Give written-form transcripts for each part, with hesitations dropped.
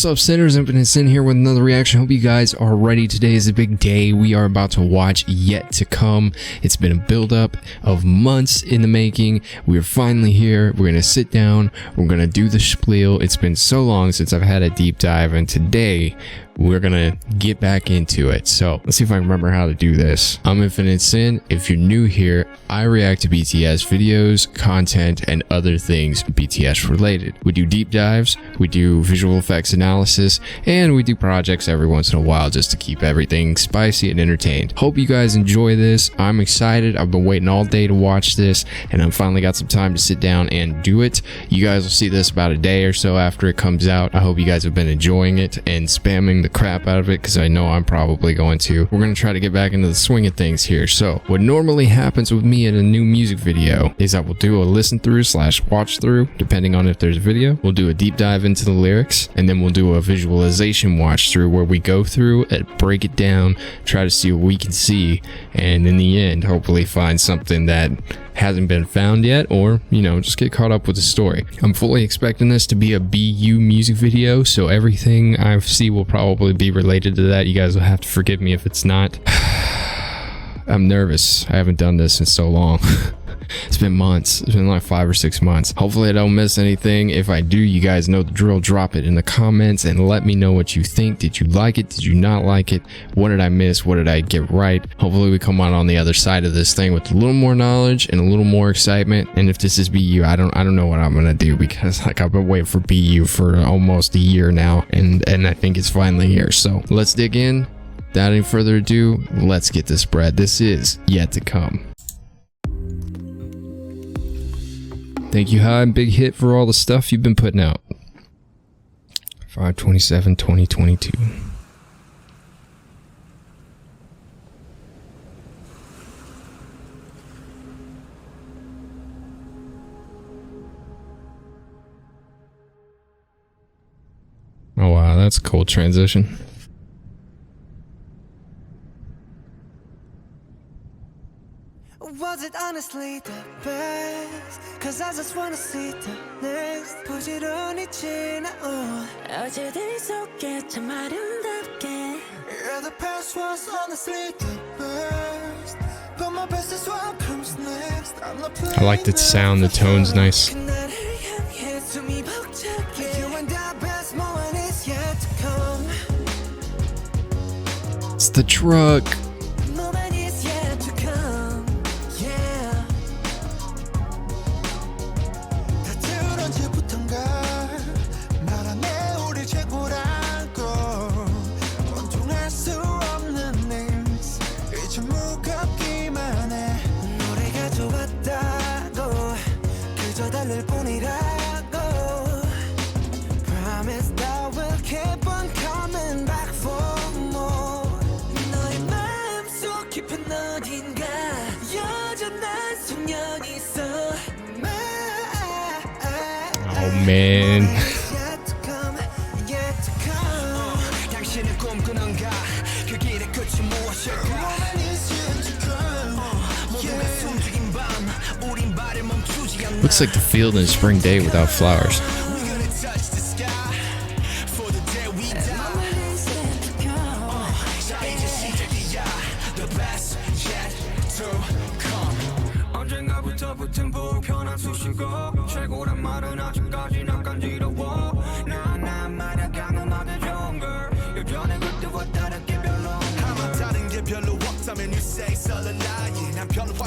What's up, sinners? Infinite here with another reaction. Hope you guys are ready. Today is a big day. We are about to watch Yet to Come. It's been a build-up of months in the making. We are finally here. We're gonna sit down. We're gonna do the spiel. It's been so long since I've had a deep dive, and today we're gonna get back into it. So let's see if I can remember how to do this. I'm Infinite Sin. If you're new here, I react to BTS videos, content, and other things BTS related. We do deep dives, we do visual effects analysis, and we do projects every once in a while just to keep everything spicy and entertained. Hope you guys enjoy this. I'm excited. I've been waiting all day to watch this, and I've finally got some time to sit down and do it. You guys will see this about a day or so after it comes out. I hope you guys have been enjoying it and spamming the crap out of it, because I know I'm probably going to. We're going to try to get back into the swing of things here. So what normally happens with me in a new music video is I will do a listen through / watch through, depending on if there's a video. We'll do a deep dive into the lyrics, and then we'll do a visualization watch through where we go through and break it down, try to see what we can see, and in the end hopefully find something that hasn't been found yet, or just get caught up with the story. I'm fully expecting this to be a BU music video, so everything I see will probably be related to that. You guys will have to forgive me if it's not. I'm nervous. I haven't done this in so long. It's been months. It's been like 5 or 6 months. Hopefully I don't miss anything. If I do, you guys know the drill. Drop it in the comments and let me know what you think. Did you like it? Did you not like it? What did I miss? What did I get right? Hopefully we come out on the other side of this thing with a little more knowledge and a little more excitement. And if this is BU, I don't know what I'm gonna do, because I've been waiting for BU for almost a year now, and I think it's finally here. So let's dig in. Without any further ado, let's get this bread. This is Yet to Come. Thank you, Hi. Big hit for all the stuff you've been putting out. 5/27/2022. Oh wow, that's a cool transition. Was it honestly the best? Cause I just wanna see the next. 부지런히 지나온 어제들 속에 참 아름답게. Yeah, the past was honestly the best, but my best is what comes next. I like the sound, the tone's nice. It's the truck. Oh man. Looks like the field in a spring day without flowers.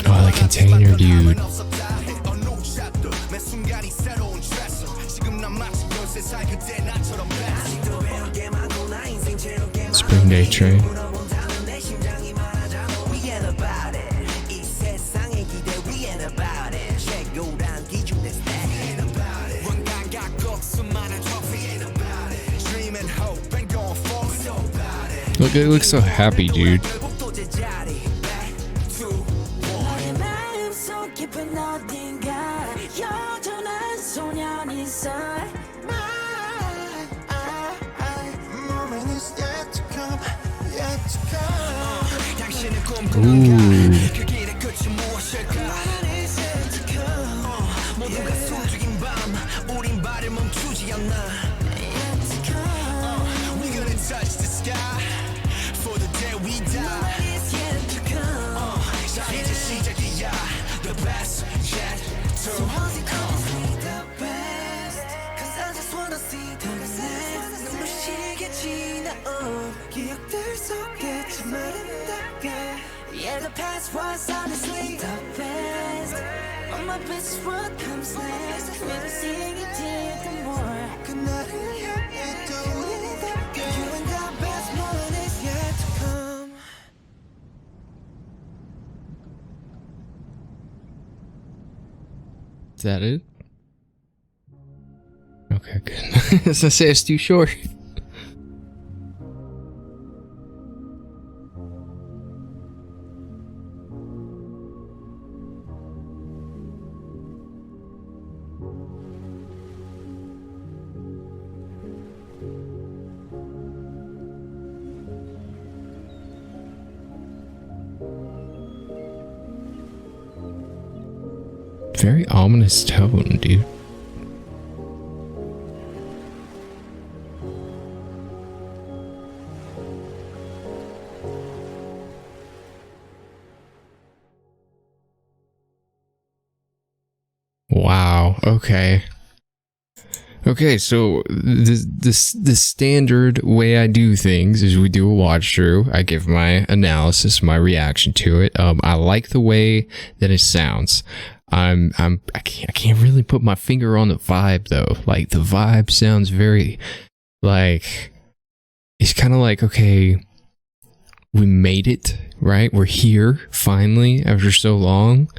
Oh, the container, dude. Spring day train. Look, it looks so happy, dude. Ooh. Yeah, the past was honestly the best. But my best is what comes next. Maybe seeing you did the more. Good night, you and our best moment is yet to come. Is that it? Okay, good. As I say, it's too short. Very ominous tone, dude. Wow. Okay. Okay, so the standard way I do things is we do a watch through. I give my analysis, my reaction to it. I like the way that it sounds. I can't really put my finger on the vibe though. Like the vibe sounds very like it's kind of like, okay, we made it, right? We're here finally after so long.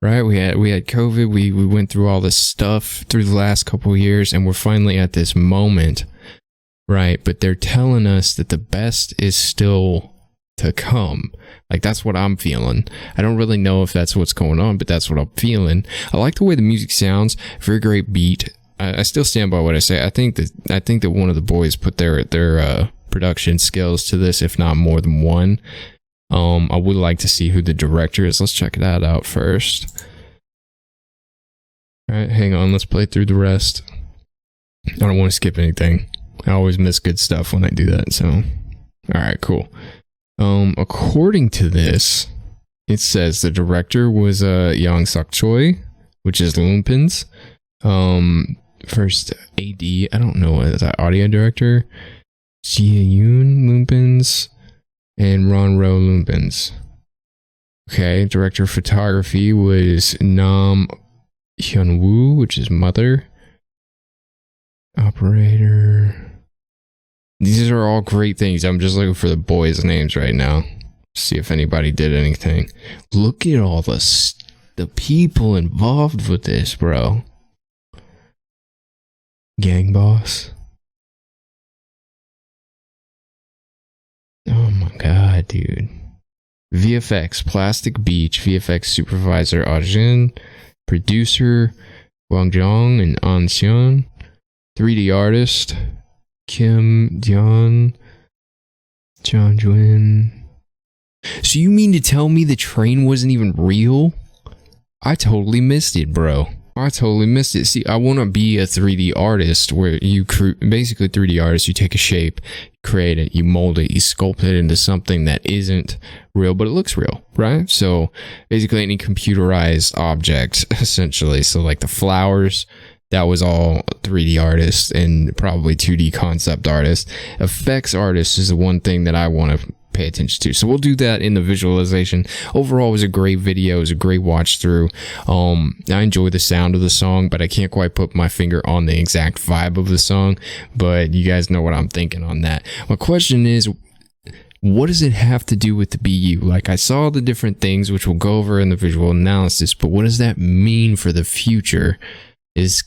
Right, we had COVID. We went through all this stuff through the last couple of years, and we're finally at this moment, right? But they're telling us that the best is still to come. Like that's what I'm feeling. I don't really know if that's what's going on, but that's what I'm feeling. I like the way the music sounds. Very great beat. I still stand by what I say. I think that one of the boys put their production skills to this, if not more than one. I would like to see who the director is. Let's check that out first. All right, hang on. Let's play through the rest. I don't want to skip anything. I always miss good stuff when I do that. So, all right, cool. According to this, it says the director was Yang Suk Choi, which is Lumpin's first AD. I don't know, is that audio director? Jia Yoon Lumpin's. And Ron Ro Lumpins. Okay, director of photography was Nam Hyun Woo, which is Mother. Operator. These are all great things. I'm just looking for the boys' names right now. See if anybody did anything. Look at all the people involved with this, bro. Gang boss. Oh my god, dude. VFX, Plastic Beach, VFX supervisor Ajin, producer Wangjong and An Xian, 3D artist Kim Dion, John Jun. So you mean to tell me the train wasn't even real? I totally missed it, bro. I totally missed it. See, I want to be a 3D artist where you basically 3D artist, you take a shape, create it, you mold it, you sculpt it into something that isn't real, but it looks real, right? So basically any computerized object, essentially. So like the flowers, that was all 3D artists and probably 2D concept artists. Effects artists is the one thing that I want to pay attention to. So we'll do that in the visualization. Overall, it was a great video. It was a great watch through. I enjoy the sound of the song, but I can't quite put my finger on the exact vibe of the song. But you guys know what I'm thinking on that. My question is, what does it have to do with the BU? Like, I saw the different things, which we'll go over in the visual analysis, but what does that mean for the future? Is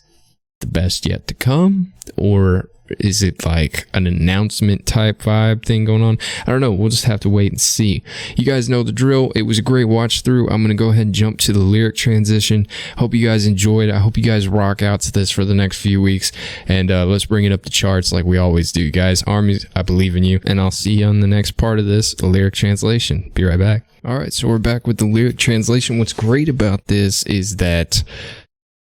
the best yet to come? Or is it like an announcement type vibe thing going on? I don't know. We'll just have to wait and see. You guys know the drill. It was a great watch through. I'm going to go ahead and jump to the lyric transition. Hope you guys enjoyed. I hope you guys rock out to this for the next few weeks. And let's bring it up the charts like we always do, guys. Armies, I believe in you. And I'll see you on the next part of this, the lyric translation. Be right back. All right, so we're back with the lyric translation. What's great about this is that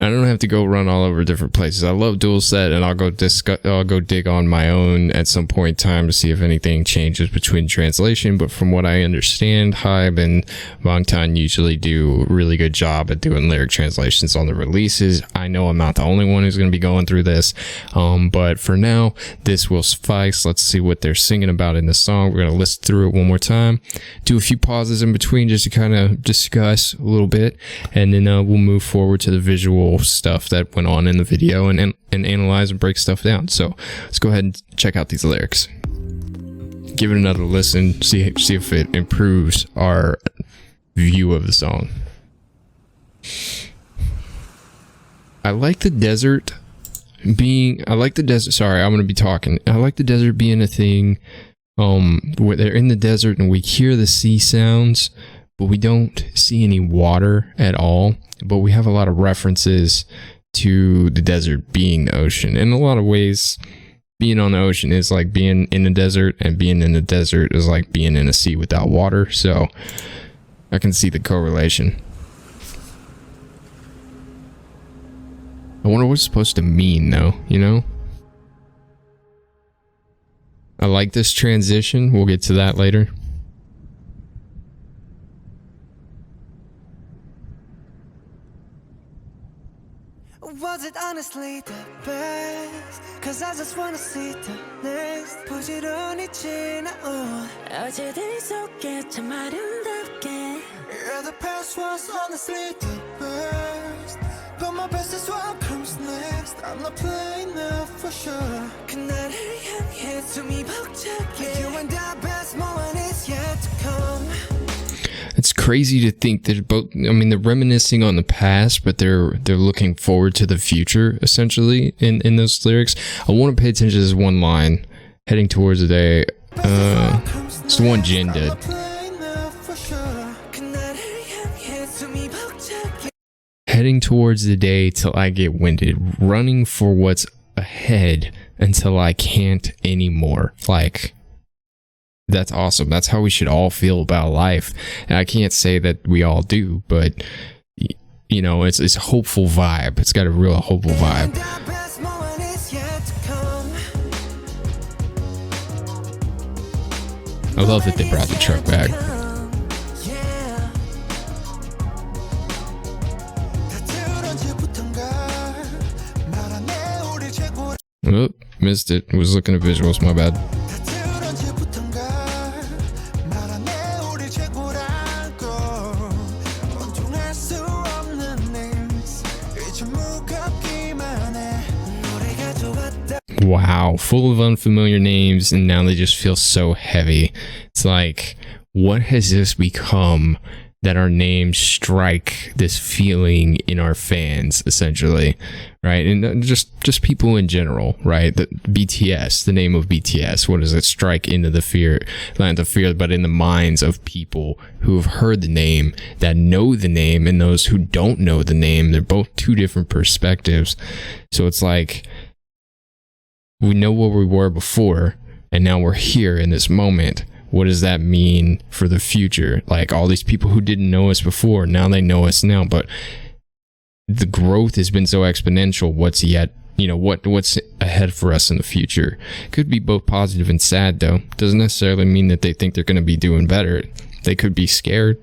I don't have to go run all over different places. I love dual set, and I'll go dig on my own at some point in time to see if anything changes between translation. But from what I understand, Hybe and Bangtan usually do a really good job at doing lyric translations on the releases. I know I'm not the only one who's going to be going through this, but for now, this will suffice. Let's see what they're singing about in the song. We're going to listen through it one more time, do a few pauses in between just to kind of discuss a little bit, and then we'll move forward to the visual stuff that went on in the video and analyze and break stuff down. So let's go ahead and check out these lyrics. Give it another listen, see if it improves our view of the song. I like the desert being I like the desert being a thing where they're in the desert and we hear the sea sounds, but we don't see any water at all. But we have a lot of references to the desert being the ocean. In a lot of ways, being on the ocean is like being in the desert, and being in the desert is like being in a sea without water. So I can see the correlation. I wonder what it's supposed to mean, though, you know? I like this transition. We'll get to that later. Was it honestly the best? Cause I just wanna see the next. 부지런히 지나온 어제들 속에 참 아름답게. Yeah, the past was honestly the best, but my best is what comes next. I'm not playing now for sure. 그날을 향해 숨이 벅차게. You and the best moment is yet to come. It's crazy to think that both, I mean, they're reminiscing on the past, but they're looking forward to the future, essentially, in those lyrics. I want to pay attention to this one line, heading towards the day. It's the one Jin did. Heading towards the day till I get winded, running for what's ahead until I can't anymore. Like, that's awesome. That's how we should all feel about life. And I can't say that we all do, but you know, it's a hopeful vibe. It's got a real hopeful vibe. I love that they brought the truck back. Oh, missed it. Was looking at visuals, my bad. Wow, full of unfamiliar names, and now they just feel so heavy. It's like, what has this become that our names strike this feeling in our fans, essentially, right? And just people in general, right? The BTS, the name of BTS, what does it strike into the fear, not the fear, but in the minds of people who have heard the name, that know the name, and those who don't know the name. They're both two different perspectives. So it's like, we know where we were before, and now we're here in this moment. What does that mean for the future? Like, all these people who didn't know us before, now they know us now, but the growth has been so exponential. What's yet, you know, what's ahead for us in the future? Could be both positive and sad, though. Doesn't necessarily mean that they think they're going to be doing better. They could be scared.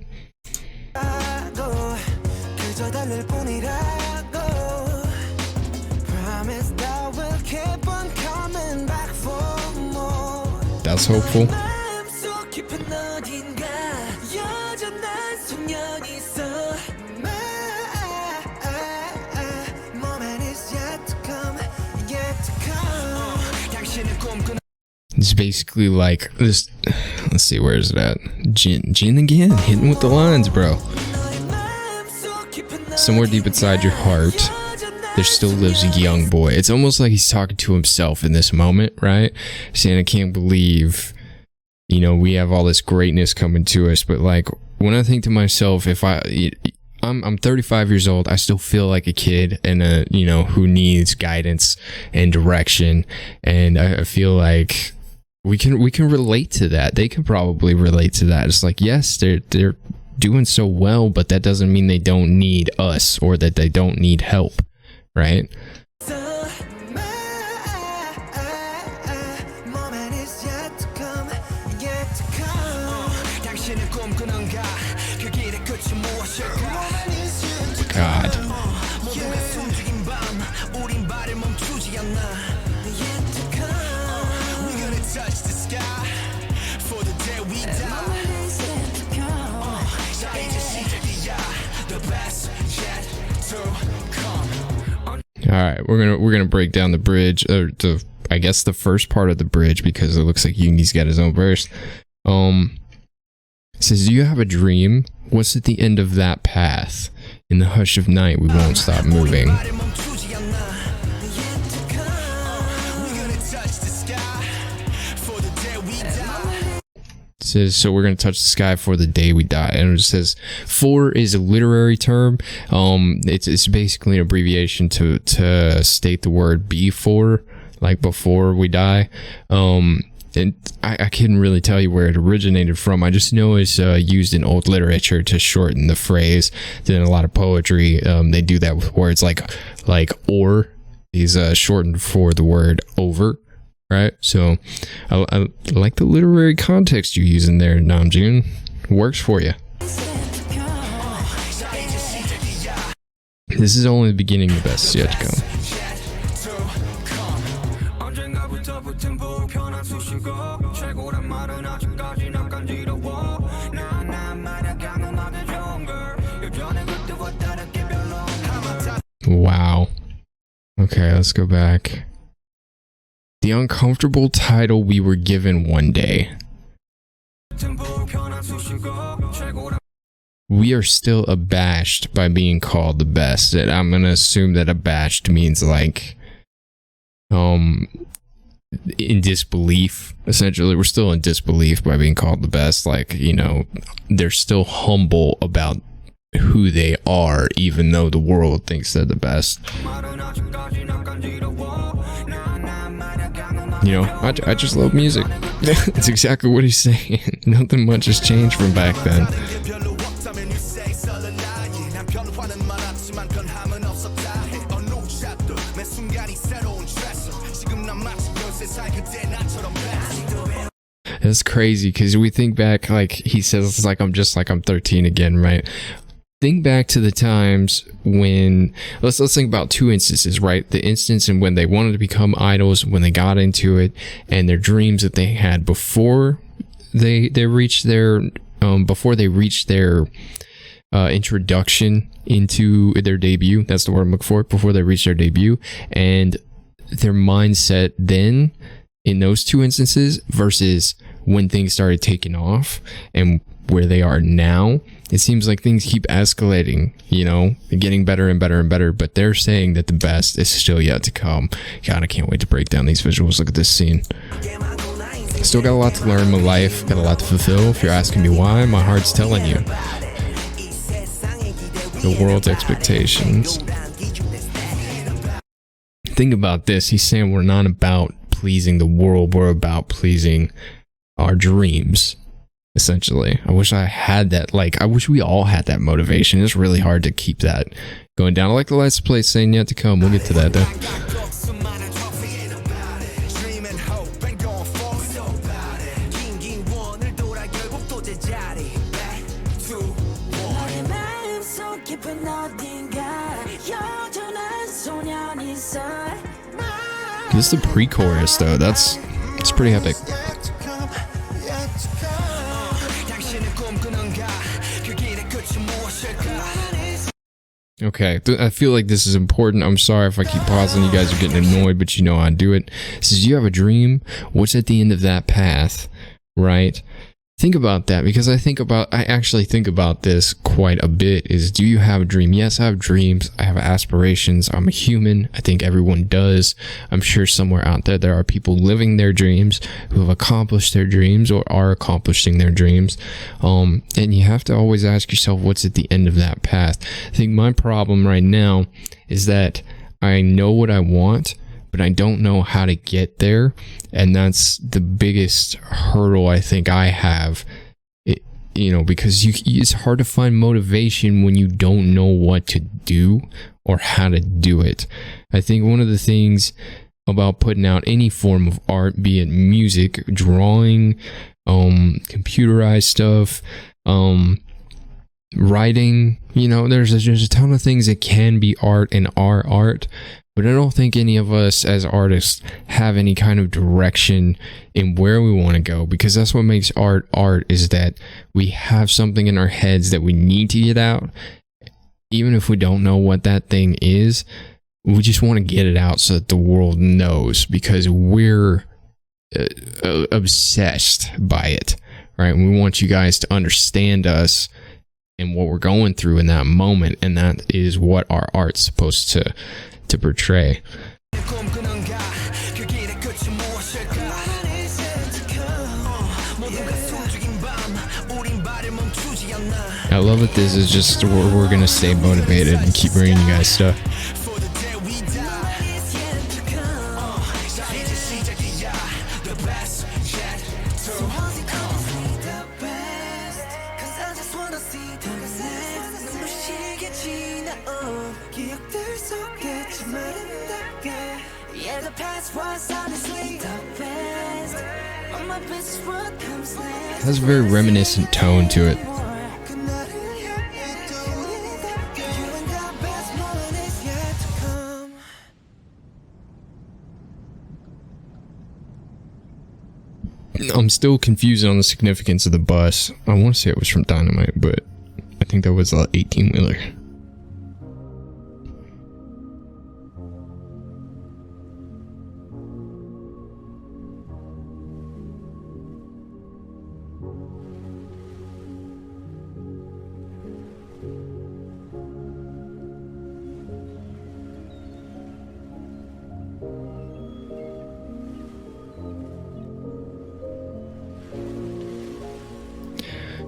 That's hopeful. It's basically like this. Let's see, where is it at? Jin again, hitting with the lines, bro. Somewhere deep inside your heart, there still lives a young boy. It's almost like he's talking to himself in this moment, right? Saying, I can't believe, you know, we have all this greatness coming to us. But like, when I think to myself, if I'm 35 years old, I still feel like a kid, and you know, who needs guidance and direction. And I feel like we can relate to that. They can probably relate to that. It's like, yes, they're doing so well, but that doesn't mean they don't need us or that they don't need help. right? God. All right, we're gonna break down the bridge, or I guess the first part of the bridge, because it looks like Yoongi's got his own verse. It says, "Do you have a dream? What's at the end of that path? In the hush of night, we won't stop moving." It says, so we're going to touch the sky for the day we die. And it says, "for" is a literary term. It's basically an abbreviation to state the word before, like before we die. And I couldn't really tell you where it originated from. I just know it's used in old literature to shorten the phrase. Then a lot of poetry, they do that with words like "or" is shortened for the word "over." Right, so I like the literary context you use in there, Namjoon. Works for you. This is only the beginning. The best is yet to come. Wow. Okay, let's go back. The uncomfortable title we were given one day. We are still abashed by being called the best. And I'm gonna assume that abashed means like in disbelief. Essentially, we're still in disbelief by being called the best. Like, you know, they're still humble about who they are, even though the world thinks they're the best. You know, I just love music. That's exactly what he's saying. Nothing much has changed from back then. That's crazy, because we think back, like he says, it's like I'm 13 again, right? Think back to the times when, let's think about two instances, right? The instance in when they wanted to become idols, when they got into it, and their dreams that they had before they reached their introduction into their debut. That's the word I'm looking for. Before they reached their debut, and their mindset then in those two instances versus when things started taking off and where they are now. It seems like things keep escalating, you know, getting better and better and better, but they're saying that the best is still yet to come. God, I can't wait to break down these visuals. Look at this scene. Still got a lot to learn in my life, got a lot to fulfill. If you're asking me why, my heart's telling you. The world's expectations. Think about this. He's saying we're not about pleasing the world, we're about pleasing our dreams. Essentially, I wish I had that. Like, I wish we all had that motivation. It's really hard to keep that going down. I like the license plate saying yet to come. We'll get to that though. This is the pre-chorus though. It's pretty epic. Okay, I feel like this is important. I'm sorry if I keep pausing. You guys are getting annoyed, but you know I do it. It says, "You have a dream. What's at the end of that path?" Right? Think about that, because I actually think about this quite a bit. Is, do you have a dream? Yes, I have dreams. I have aspirations. I'm a human. I think everyone does. I'm sure somewhere out there are people living their dreams who have accomplished their dreams or are accomplishing their dreams. And you have to always ask yourself, what's at the end of that path? I think my problem right now is that I know what I want, but I don't know how to get there. And that's the biggest hurdle I think I have, you know, because it's hard to find motivation when you don't know what to do or how to do it. I think one of the things about putting out any form of art, be it music, drawing, computerized stuff, writing, you know, there's a ton of things that can be art and are art, but I don't think any of us as artists have any kind of direction in where we want to go, because that's what makes art is that we have something in our heads that we need to get out. Even if we don't know what that thing is, we just want to get it out so that the world knows, because we're obsessed by it, right? And we want you guys to understand us and what we're going through in that moment, and that is what our art's supposed to portray. I love that this is just we're gonna stay motivated and keep bringing you guys stuff. It has a very reminiscent tone to it. I'm still confused on the significance of the bus. I want to say it was from Dynamite, but I think that was an 18-wheeler.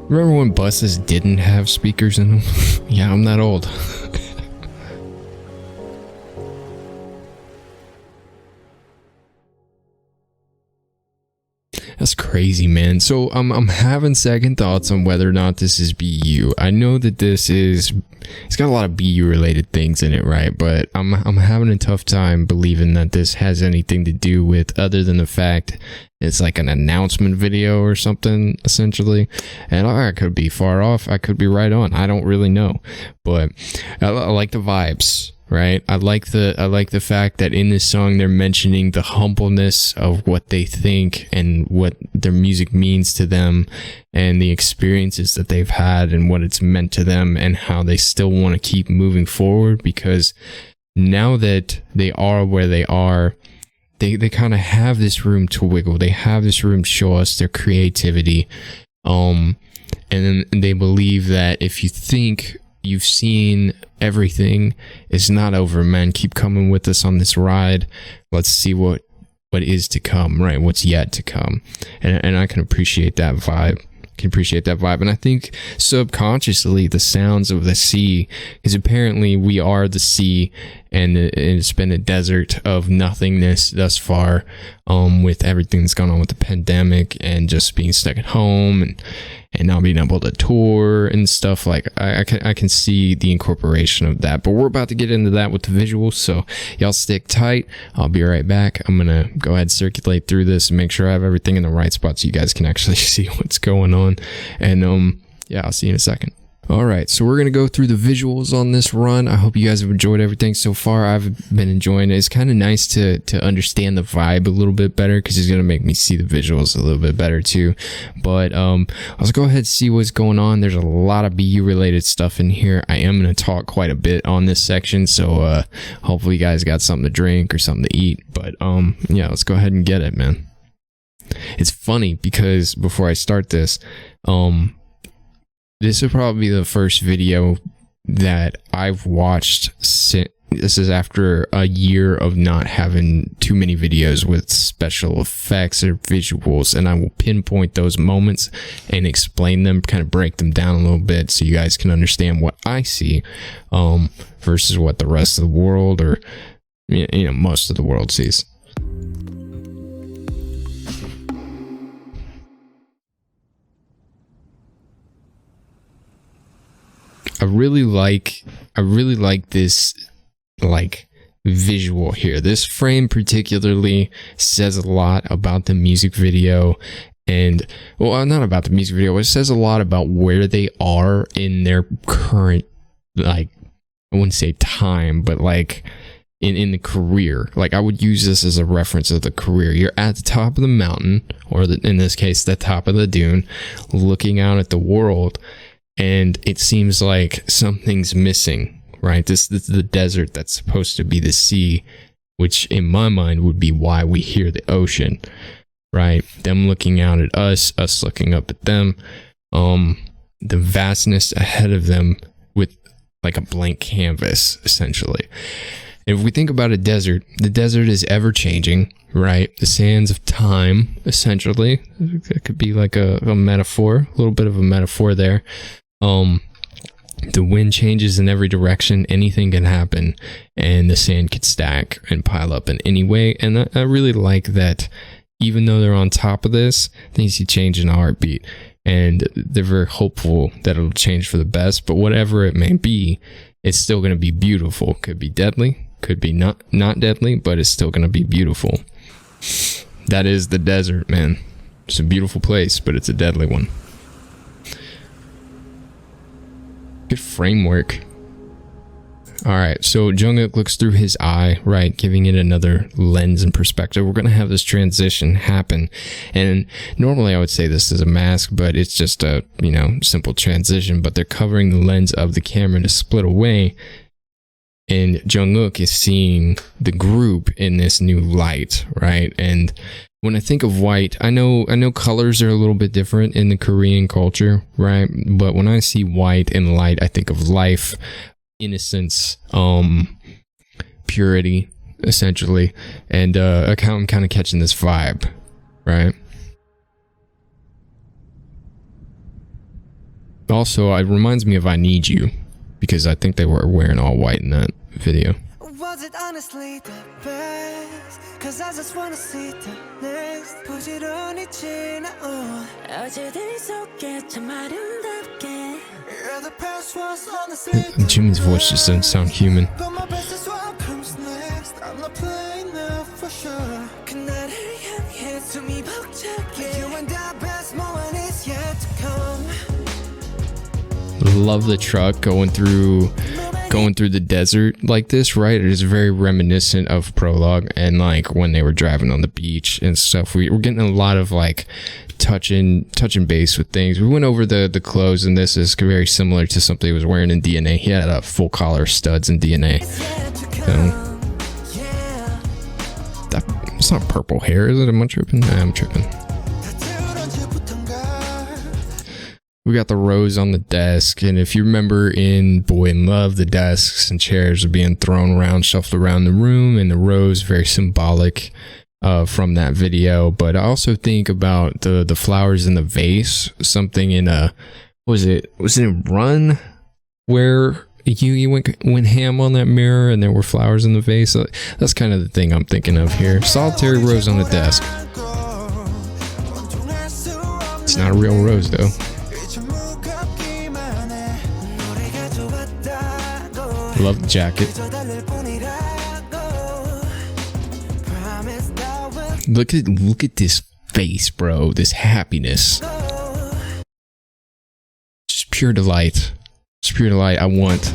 Remember when buses didn't have speakers in them? Yeah, I'm that old. That's crazy, man. So I'm having second thoughts on whether or not this is BU. I know that it's got a lot of BU related things in it, right? But I'm having a tough time believing that this has anything to do with, other than the fact it's like an announcement video or something, essentially. And I could be far off. I could be right on. I don't really know. But I like the vibes, right? I like the fact that in this song they're mentioning the humbleness of what they think and what their music means to them, and the experiences that they've had and what it's meant to them, and how they still want to keep moving forward, because now that they are where they are, they kind of have this room to wiggle. They have this room to show us their creativity. And then they believe that if you think you've seen everything, it's not over, man. Keep coming with us on this ride. Let's see what is to come, right? What's yet to come. And I can appreciate that vibe. And I think subconsciously the sounds of the sea, because apparently we are the sea, and it's been a desert of nothingness thus far, with everything that's gone on with the pandemic and just being stuck at home and not being able to tour and stuff. Like I can see the incorporation of that, but we're about to get into that with the visuals, so y'all stick tight. I'll be right back. I'm gonna go ahead and circulate through this and make sure I have everything in the right spot so you guys can actually see what's going on. And yeah, I'll see you in a second. Alright, so we're going to go through the visuals on this run. I hope you guys have enjoyed everything so far. I've been enjoying it. It's kind of nice to understand the vibe a little bit better, because it's going to make me see the visuals a little bit better too. But let's go ahead and see what's going on. There's a lot of BU related stuff in here. I am going to talk quite a bit on this section, so hopefully you guys got something to drink or something to eat. But yeah, let's go ahead and get it, man. It's funny because before I start this, this will probably be the first video that I've watched since. This is after a year of not having too many videos with special effects or visuals, and I will pinpoint those moments and explain them, kind of break them down a little bit so you guys can understand what I see versus what the rest of the world, or most of the world sees. I really like this like visual here. This frame particularly says a lot about the music video, and well, not about the music video. It says a lot about where they are in their current, like, I wouldn't say time, but like in the career. Like, I would use this as a reference of the career. You're at the top of the mountain, or in this case, the top of the dune, looking out at the world, and it seems like something's missing. Right, this is the desert that's supposed to be the sea, which in my mind would be why we hear the ocean. Right, them looking out at us looking up at them, the vastness ahead of them with like a blank canvas, essentially. And if we think about a desert, the desert is ever changing, right? The sands of time, essentially. That could be like a metaphor, a little bit of a metaphor there. The wind changes in every direction. Anything can happen, and the sand could stack and pile up in any way. And I really like that, even though they're on top of this, things can change in a heartbeat. And they're very hopeful that it'll change for the best. But whatever it may be, it's still going to be beautiful. Could be deadly, could be not deadly, but it's still going to be beautiful. That is the desert, man. It's a beautiful place, but it's a deadly one. Good framework. All right, so Jungkook looks through his eye, right, giving it another lens and perspective. We're gonna have this transition happen, and normally I would say this is a mask, but it's just a simple transition. But they're covering the lens of the camera to split away, and Jungkook is seeing the group in this new light, right? And when I think of white, I know colors are a little bit different in the Korean culture, right? But when I see white and light, I think of life, innocence, purity, essentially. And I'm kind of catching this vibe, right? Also, it reminds me of I Need You, because I think they were wearing all white in that video. Was it honestly the best? Cause I just wanna see the next. 부지런히 지나온 어제들 속에 참 아름답게. Yeah, the past was honestly Jimin's voice just doesn't sound human. But my best is what comes next. I'm not playing now for sure. 그날을 향해 숨이 벅차게. You and the best moment is yet to come. Love the truck going through the desert like this, right? It is very reminiscent of Prologue and like when they were driving on the beach and stuff. We're getting a lot of like touching base with things. We went over the clothes, and this is very similar to something he was wearing in DNA. He had a full collar studs in DNA. It's not purple hair, is it? Am I tripping? Nah, I'm tripping. We got the rows on the desk, and if you remember in Boy in Love, the desks and chairs are being thrown around, shuffled around the room, and the rows very symbolic from that video. But I also think about the flowers in the vase, something in was it in Run, where you went ham on that mirror and there were flowers in the vase. That's kind of the thing I'm thinking of here. Solitary rose on the desk. It's not a real rose though. Love the jacket. Look at this face, bro. This happiness. Just pure delight. Just pure delight. I want.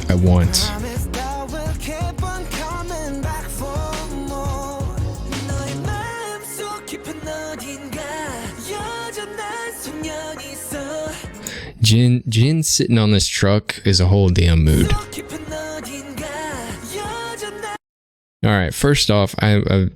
Jin sitting on this truck is a whole damn mood. Alright, first off, I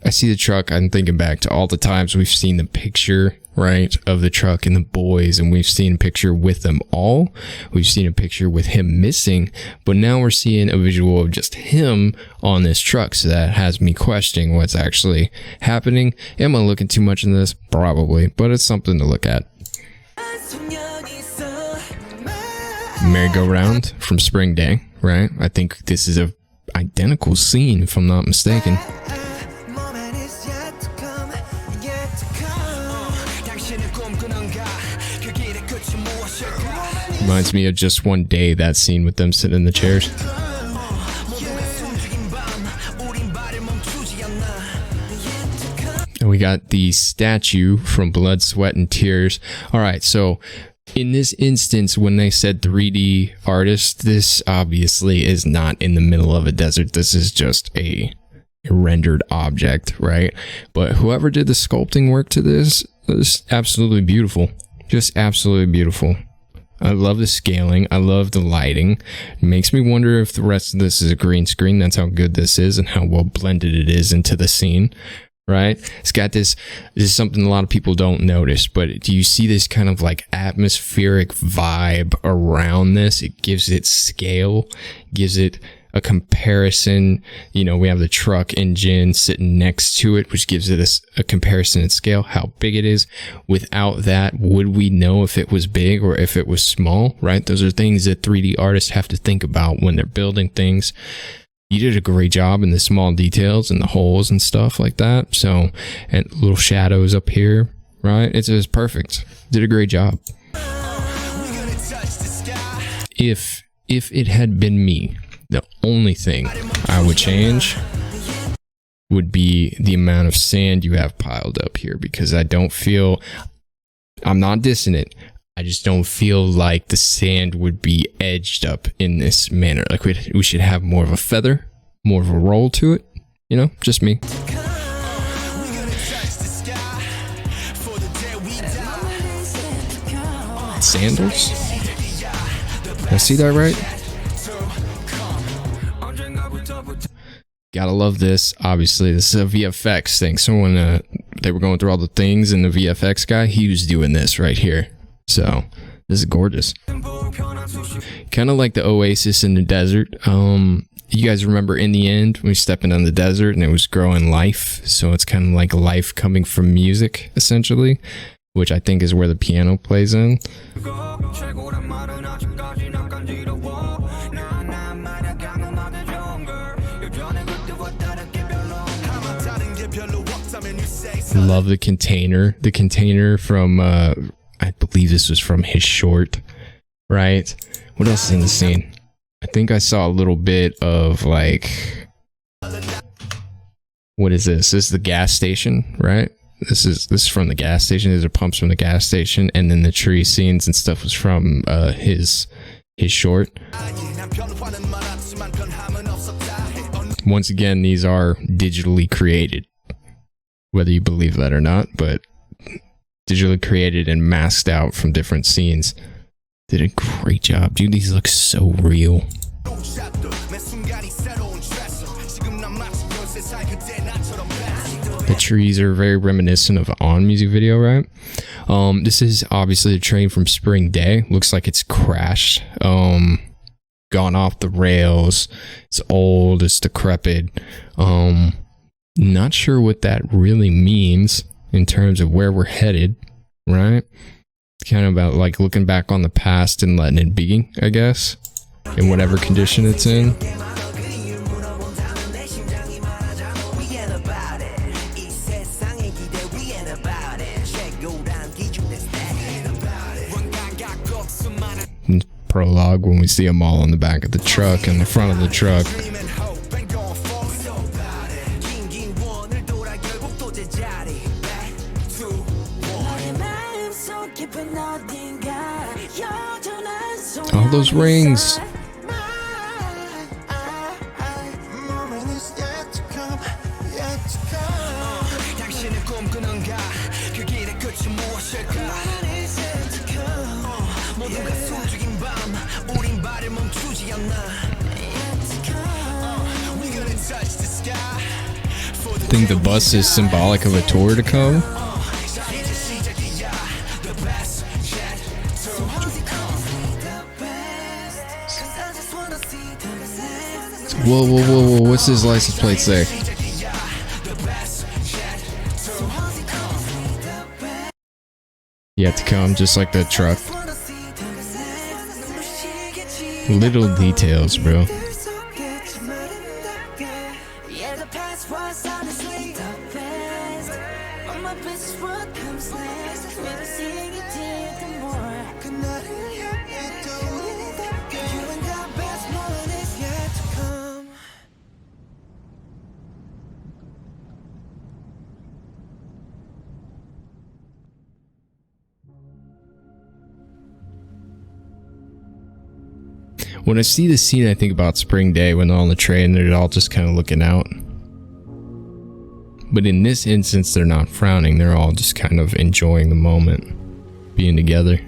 see the truck. I'm thinking back to all the times we've seen the picture, right, of the truck and the boys, and we've seen a picture with them all. We've seen a picture with him missing, but now we're seeing a visual of just him on this truck, so that has me questioning what's actually happening. Am I looking too much into this? Probably, but it's something to look at. Merry-go-round from Spring Day, right? I think this is a identical scene, if I'm not mistaken. Reminds me of Just One Day, that scene with them sitting in the chairs. And we got the statue from Blood, Sweat, and Tears. All right, so in this instance, when they said 3D artist, this obviously is not in the middle of a desert. This is just a rendered object, right? But whoever did the sculpting work to this is absolutely beautiful. Just absolutely beautiful. I love the scaling. I love the lighting. It makes me wonder if the rest of this is a green screen. That's how good this is and how well blended it is into the scene. Right? It's got this is something a lot of people don't notice, but do you see this kind of like atmospheric vibe around this? It gives it scale, gives it a comparison. You know, we have the truck engine sitting next to it, which gives it a comparison in scale, how big it is. Without that, would we know if it was big or if it was small, right? Those are things that 3D artists have to think about when they're building things. You did a great job in the small details and the holes and stuff like that. So, and little shadows up here, right? It was perfect. Did a great job. If it had been me, the only thing I would change would be the amount of sand you have piled up here, because I don't feel, I'm not dissing it, I just don't feel like the sand would be edged up in this manner. Like we should have more of a feather, more of a roll to it. You know, just me. Sandals? Did I see that right? Gotta love this. Obviously, this is a VFX thing. Someone, they were going through all the things, and the VFX guy, he was doing this right here. So this is gorgeous. Kind of like the oasis in the desert. You guys remember in the end we stepping on the desert and it was growing life. So it's kind of like life coming from music, essentially, which I think is where the piano plays in. Love the container. The container from I believe this was from his short, right? What else is in the scene? I think I saw a little bit of like, what is this? This is the gas station, right? This is from the gas station. These are pumps from the gas station, and then the tree scenes and stuff was from his short. Once again, these are digitally created, whether you believe that or not, but digitally created and masked out from different scenes. Did a great job, dude. These look so real. The trees are very reminiscent of On music video, right? This is obviously a train from Spring Day. Looks like it's crashed, gone off the rails. It's old, it's decrepit. Not sure what that really means in terms of where we're headed, right? It's kind of about like looking back on the past and letting it be, I guess, in whatever condition it's in. Prologue when we see them all in the back of the truck and the front of the truck. All those rings. I think the bus is symbolic of a tour to come. Whoa, whoa, whoa, whoa, what's his license plate say? Yet to come, just like the truck. Little details, bro. When I see this scene, I think about Spring Day when they're on the train, they're all just kind of looking out. But in this instance, they're not frowning, they're all just kind of enjoying the moment, being together.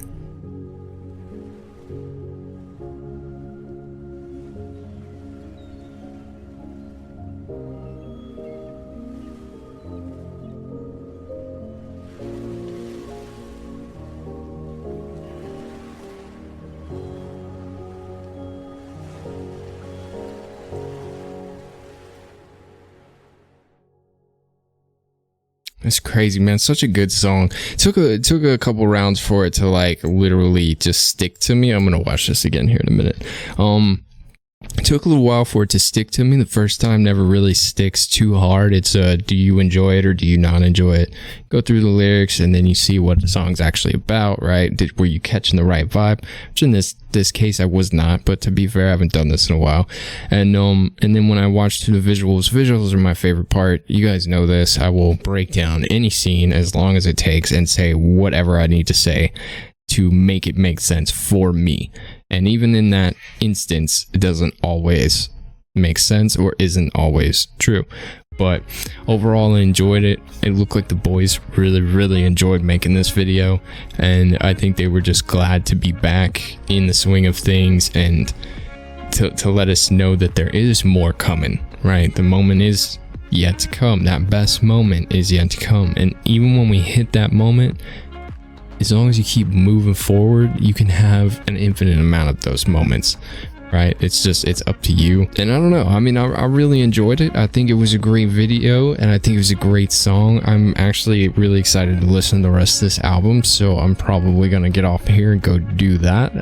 It's crazy, man. Such a good song. It took a couple rounds for it to like literally just stick to me. I'm gonna watch this again here in a minute. It took a little while for it to stick to me. The first time never really sticks too hard. It's do you enjoy it or do you not enjoy it? Go through the lyrics and then you see what the song's actually about, right? Were you catching the right vibe? Which in this case I was not, but to be fair, I haven't done this in a while. And then when I watched the visuals are my favorite part. You guys know this. I will break down any scene as long as it takes and say whatever I need to say to make it make sense for me. And even in that instance, it doesn't always make sense or isn't always true. But overall, I enjoyed it. It looked like the boys really enjoyed making this video. And I think they were just glad to be back in the swing of things and to let us know that there is more coming, right? The moment is yet to come. That best moment is yet to come. And even when we hit that moment, as long as you keep moving forward, you can have an infinite amount of those moments, right? It's up to you. And I don't know. I mean, I really enjoyed it. I think it was a great video and I think it was a great song. I'm actually really excited to listen to the rest of this album. So I'm probably going to get off here and go do that.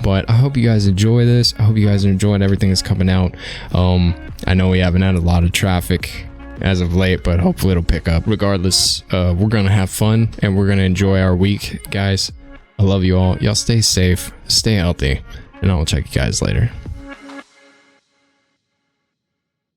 But I hope you guys enjoy this. I hope you guys are enjoying everything that's coming out. I know we haven't had a lot of traffic as of late, but hopefully it'll pick up. Regardless, we're gonna have fun and we're gonna enjoy our week, guys. I love you all. Y'all stay safe, stay healthy, and I'll check you guys later.